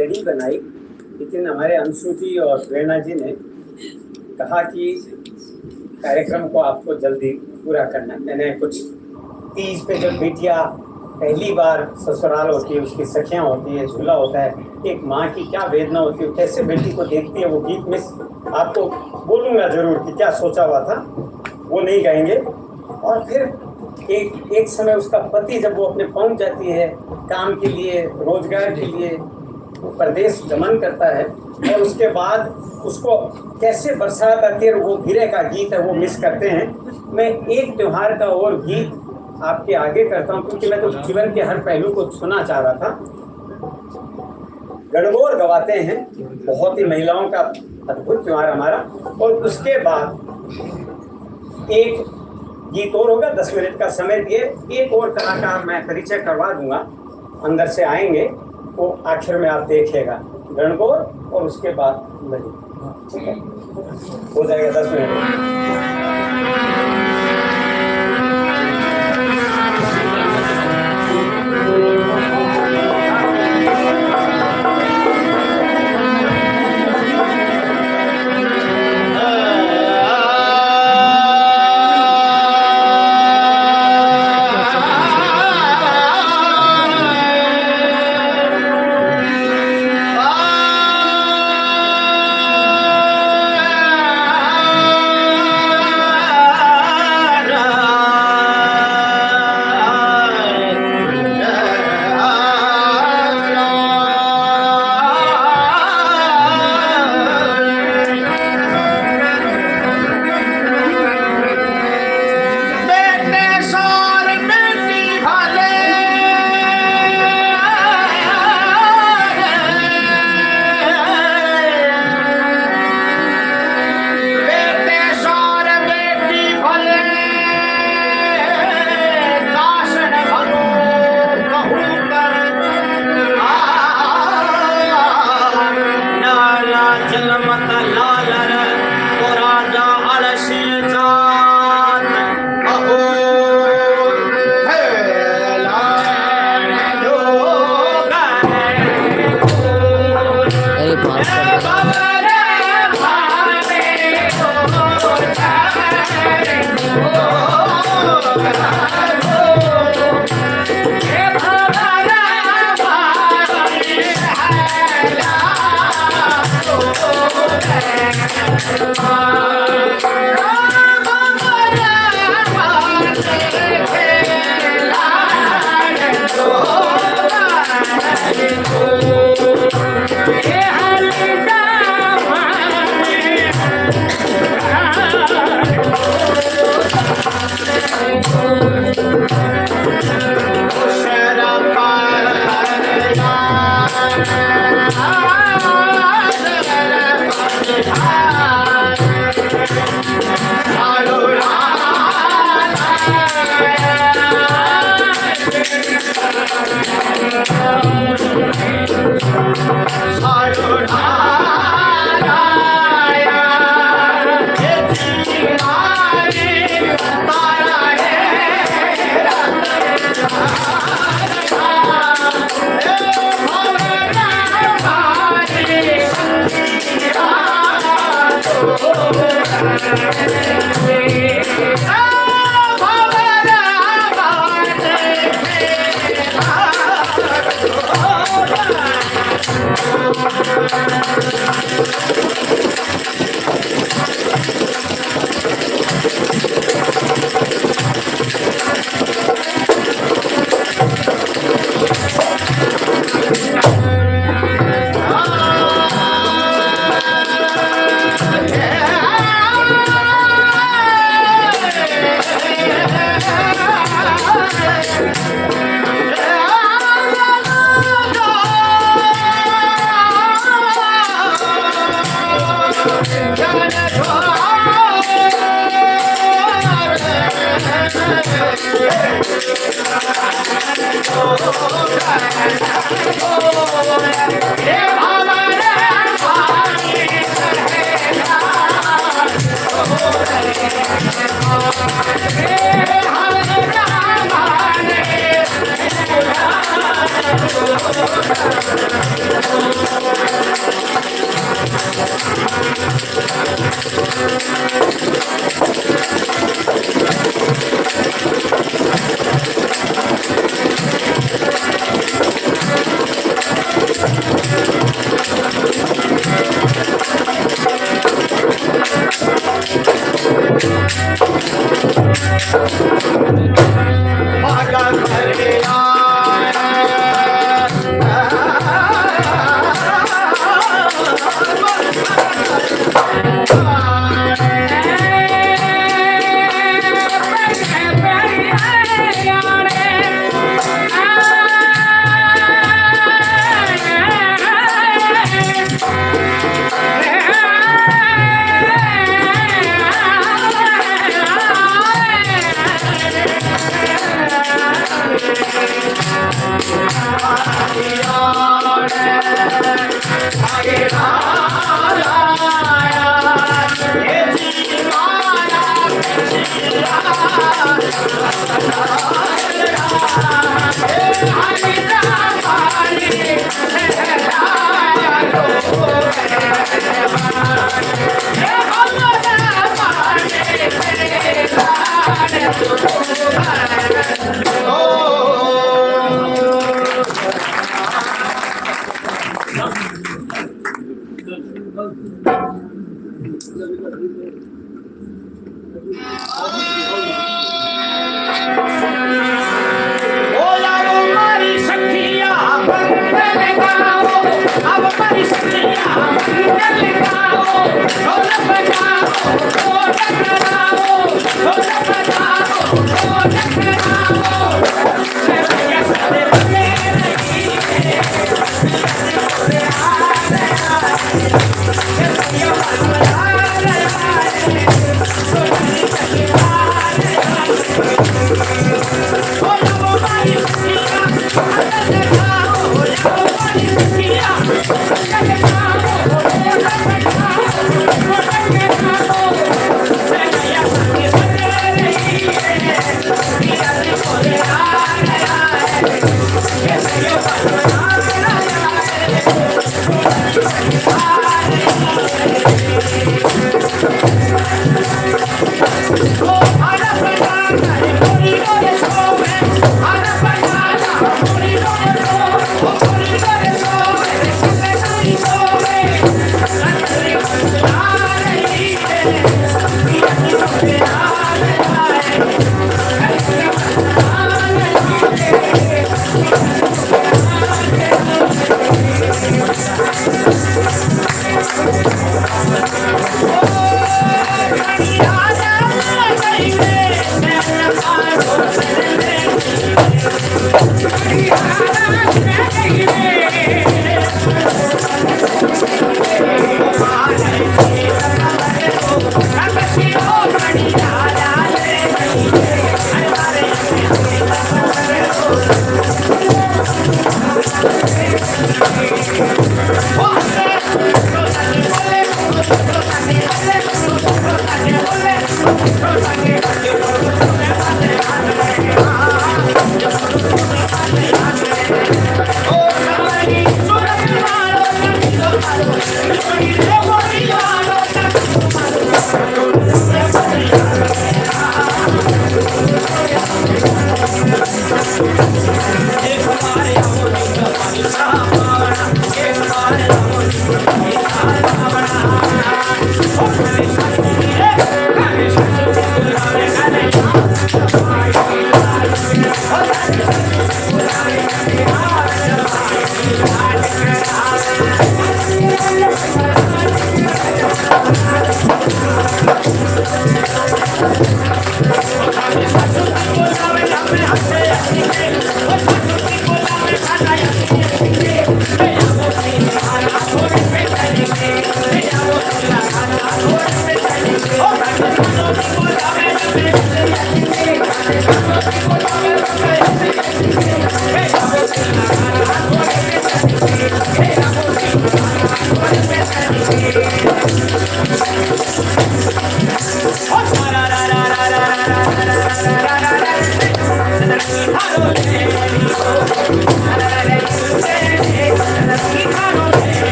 ऑलरेडी बनाई, लेकिन हमारे अंशु जी और प्रेरणा जी ने कहा कि कार्यक्रम को आपको जल्दी पूरा करना है। मैंने कुछ तीज पे जब बिटिया पहली बार ससुराल होती है, उसकी सखियाँ होती है, झूला होता है, एक माँ की क्या वेदना होती है, कैसे बेटी को देखती है, वो गीत में आपको बोलूँगा जरूर कि क्या सोचा हुआ था, वो नहीं गाएंगे। और फिर एक समय उसका पति जब वो अपने पहुँच जाती है काम के लिए, रोजगार के लिए, वो परदेश गमन करता है, और उसके बाद उसको कैसे बरसात आती है, वो गिरे का गीत है, वो मिस करते हैं। मैं एक त्योहार का और गीत आपके आगे करता हूँ, क्योंकि मैं तो जीवन के हर पहलू को सुनना चाह रहा था। गणगौर गवाते हैं, बहुत ही महिलाओं का अद्भुत त्योहार हमारा, और उसके बाद एक गीत और होगा। 10 मिनट का समय दिए, एक और कलाकार मैं परिचय करवा दूंगा, अंदर से आएंगे, वो आखिर में आप देखिएगा गणगौर, और उसके बाद ठीक है, हो जाएगा 10 मिनट। Thank you.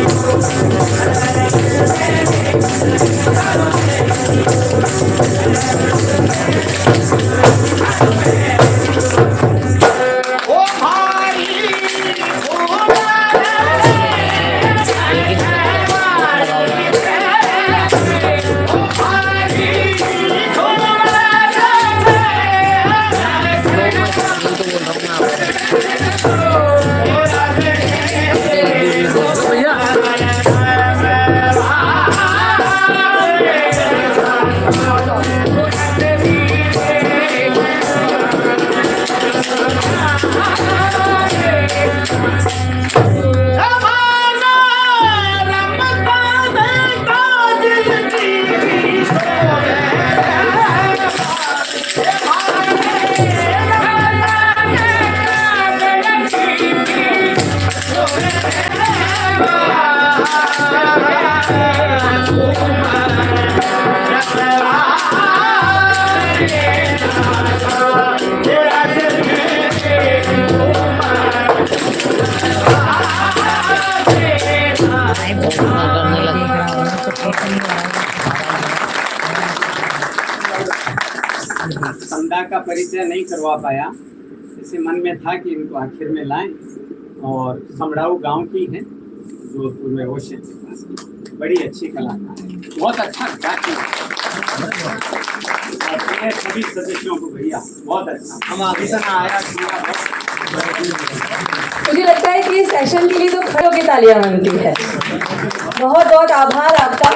करने लगे। संध्या का परिचय नहीं करवा पाया, इसे मन में था कि इनको आखिर में लाएं। और समड़ाऊ गांव की है, जोधपुर में ओशन के पास की, बड़ी अच्छी कलाकार है, बहुत अच्छा गाती है। सभी सदस्यों को भैया बहुत अच्छा, हम आदिशन आया मुझे लगता है कि इस सेशन के लिए तो खड़े होकर तालियां बनती है। बहुत बहुत आभार आपका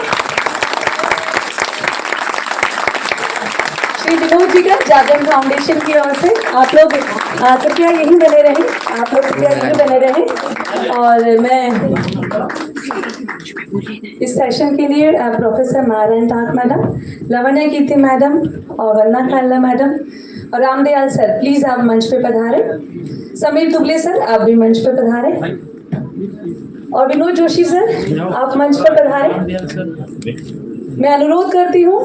श्री विनोद जी का जागरण फाउंडेशन की ओर से। आप लोग कृपया यहीं बने रहें, आप लोग कृपया यहीं बने रहें। और मैं इस सेशन के लिए प्रोफेसर नारायण टाक मैडम, लवण्य कीर्ति मैडम और वरना खानला मैडम और रामदयाल सर, प्लीज आप मंच पे पधारे। समीर दुबले सर, आप भी मंच पे पधारे। और विनोद जोशी सर, आप मंच पर पधारे। मैं अनुरोध करती हूँ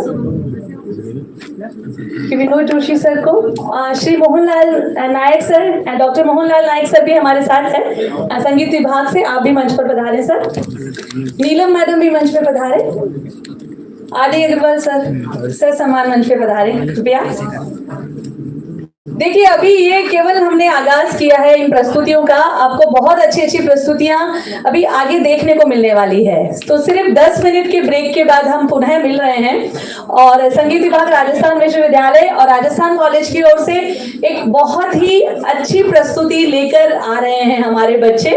कि विनोद जोशी सर को श्री मोहनलाल नायक सर, डॉक्टर मोहनलाल नायक सर भी हमारे साथ है संगीत विभाग से, आप भी मंच पर पधारे सर। नीलम मैडम भी मंच पे पधारे। आदि अग्रवाल सर सम्मान मंच पे पधारे कृपया। देखिए, अभी ये केवल हमने आगाज किया है इन प्रस्तुतियों का। आपको बहुत अच्छी अच्छी प्रस्तुतियां अभी आगे देखने को मिलने वाली है। तो सिर्फ 10 मिनट के ब्रेक के बाद हम पुनः मिल रहे हैं और संगीत विभाग राजस्थान विश्वविद्यालय और राजस्थान कॉलेज की ओर से एक बहुत ही अच्छी प्रस्तुति लेकर आ रहे हैं हमारे बच्चे।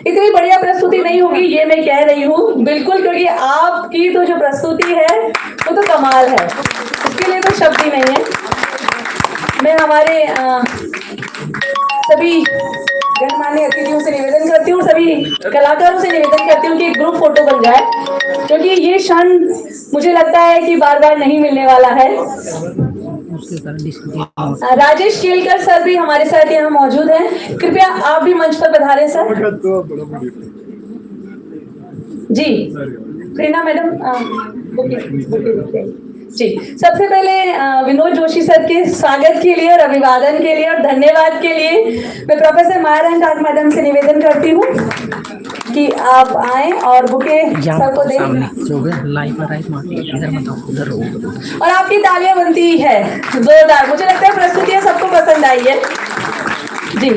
इतनी बढ़िया प्रस्तुति नहीं होगी ये मैं कह रही हूँ बिल्कुल, क्योंकि आपकी तो जो प्रस्तुति है वो तो कमाल है, उसके लिए तो शब्द ही नहीं है। मैं हमारे सभी गणमान्य अतिथियों से निवेदन करती हूँ, सभी कलाकारों से निवेदन करती हूँ कि एक ग्रुप फोटो बन जाए, क्योंकि ये क्षण मुझे लगता है कि बार बार नहीं मिलने वाला है। राजेश केलकर सर भी हमारे साथ यहाँ मौजूद हैं, कृपया आप भी मंच पर पधारें सर। जी प्रेरणा मैडम जी, सबसे पहले विनोद जोशी सर के स्वागत के लिए और अभिवादन के लिए और धन्यवाद के लिए मैं प्रोफेसर नारायण टाक मैडम से निवेदन करती हूँ कि आप आए और बुके सर को दें और आपकी तालियां बनती है जोरदार। मुझे लगता है प्रस्तुतियां सबको पसंद आई है जी।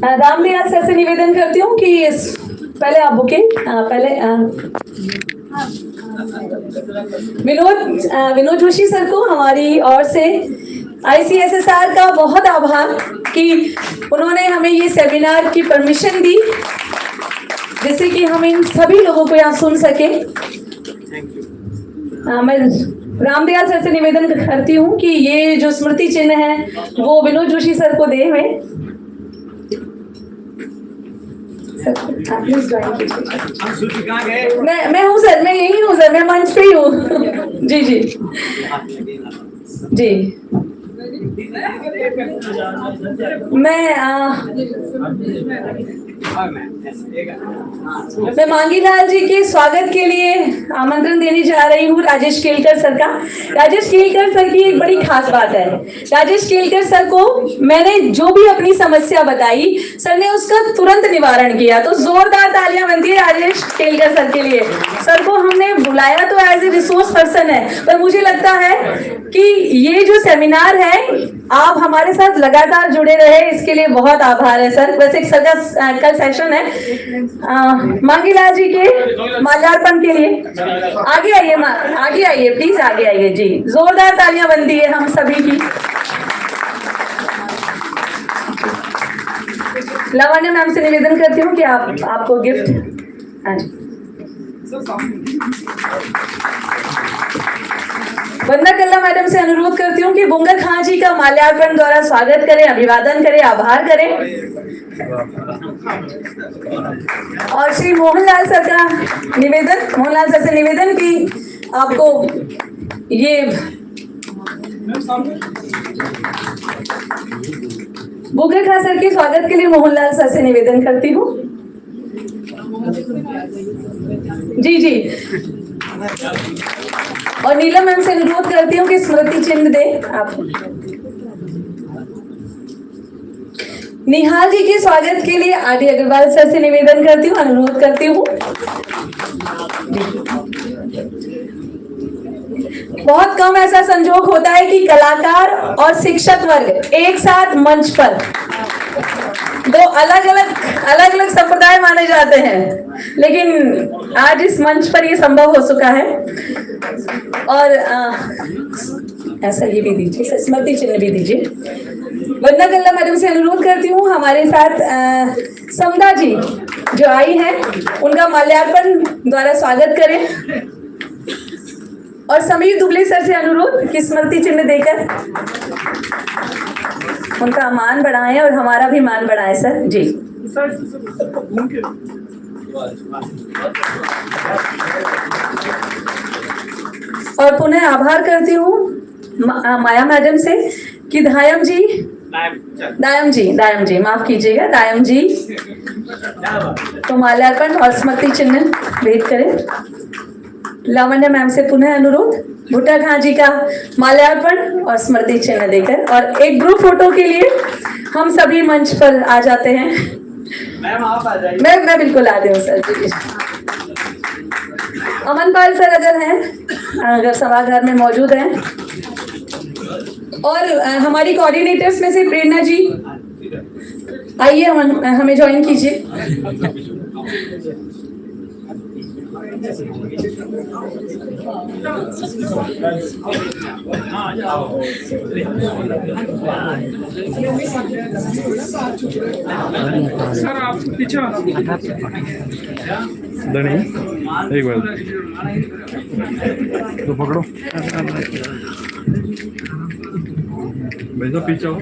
रामदयाल सर से निवेदन करती हूँ कि पहले आप बुके विनोद जोशी सर को हमारी ओर से ICSSR का बहुत आभार कि उन्होंने हमें ये सेमिनार की परमिशन दी, जिससे कि हम इन सभी लोगों को यहाँ सुन सके। मैं रामदयाल सर से निवेदन करती हूँ कि ये जो स्मृति चिन्ह है वो विनोद जोशी सर को दे हुए। मैं हूँ सर, मैं यही हूँ सर, मैं मंच पे ही हूँ। जी जी जी। मैं मांगीलाल जी के स्वागत के लिए आमंत्रण देने जा रही हूँ राजेश केलकर सर का। राजेश केलकर सर की एक बड़ी खास बात है। राजेश केलकर सर को मैंने जो भी अपनी समस्या बताई, सर ने उसका तुरंत निवारण किया। तो जोरदार तालियां बनती है राजेश केलकर सर के लिए। सर को हमने बुलाया तो एज ए रिसोर्स पर्सन है, पर मुझे लगता है कि ये जो सेमिनार है, आप हमारे साथ लगातार जुड़े रहे, इसके लिए बहुत आभार है सर। वैसे एक सर का कल सेशन है मांगीलाल जी के माल्यार्पण के लिए। आगे आइए, आगे आइए प्लीज, आगे आइए जी। जोरदार तालियां बनती है हम सभी की। लावण्य मैम से निवेदन करती हूँ कि आपको गिफ्ट। हाँ जी, वंदना कल्ला मैडम से अनुरोध करती हूँ कि बुंगर खां जी का माल्यार्पण द्वारा स्वागत करें, अभिवादन करें, आभार करें। और श्री मोहनलाल सर का निवेदन, मोहनलाल सर से निवेदन कि आपको ये बुंगर खां सर के स्वागत के लिए मोहनलाल सर से निवेदन करती हूँ। जी जी, और नीलम मैम से अनुरोध करती हूँ कि स्मृति चिन्ह दे आप। निहाल जी के स्वागत के लिए आर डी अग्रवाल सर से निवेदन करती हूँ, अनुरोध करती हूँ। बहुत कम ऐसा संजोग होता है कि कलाकार और शिक्षक वर्ग एक साथ मंच पर, दो अलग अलग संप्रदाय माने जाते हैं, लेकिन आज इस मंच पर ये संभव हो चुका है। और ऐसा ये भी दीजिए, स्मृति चिन्ह भी दीजिए। वंदना कल्ला मैडम से अनुरोध करती हूँ हमारे साथ समदा जी जो आई है, उनका माल्यार्पण द्वारा स्वागत करें। और समीर दुबले सर से अनुरोध कि स्मृति चिन्ह देकर उनका मान बढ़ाएं और हमारा भी मान बढ़ाएं सर जी। और पुनः आभार करती हूँ माया मैडम से कि दायम जी माफ कीजिएगा, दायम जी तो माल्यार्पण और स्मृति चिन्ह भेंट करें। लावण्य मैम से पुनः अनुरोध भुट्टा खां जी का माल्यार्पण और स्मृति चिन्ह देकर। और एक ग्रुप फोटो के लिए हम सभी मंच पर आ जाते हैं। मैम आप आ जाइए। मैं बिल्कुल आती हूँ सर जी। अमनपाल सर अगर हैं, अगर सभागार में मौजूद हैं। और हमारी कोऑर्डिनेटर्स में से प्रेरणा जी आइए, हमें ज्वाइन कीजिए। सर आप पीछे धनी एक बार तो पकड़ो भाई, तो पीछे हो।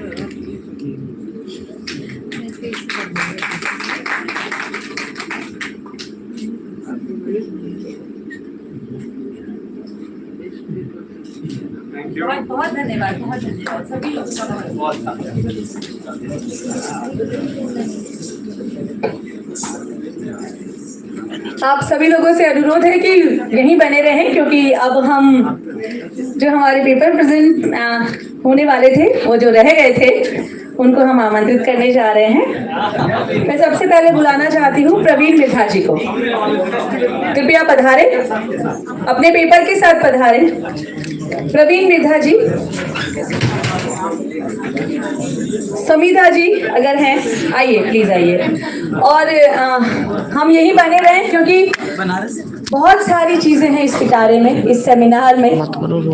बहुत धन्यवाद, बहुत धन्यवाद सभी लोग। आप सभी लोगों से अनुरोध है कि यहीं बने रहें, क्योंकि अब हम जो हमारे पेपर प्रेजेंट होने वाले थे, वो जो रह गए थे, उनको हम आमंत्रित करने जा रहे हैं। मैं सबसे पहले बुलाना चाहती हूँ प्रवीण मिधा जी को। कृपया पधारें, अपने पेपर के साथ पधारें। प्रवीण मिधा जी, समीधा जी अगर हैं आइए, प्लीज आइए। और हम यहीं बने रहें, क्योंकि बहुत सारी चीजें हैं इस पिटारे में, इस सेमिनार में।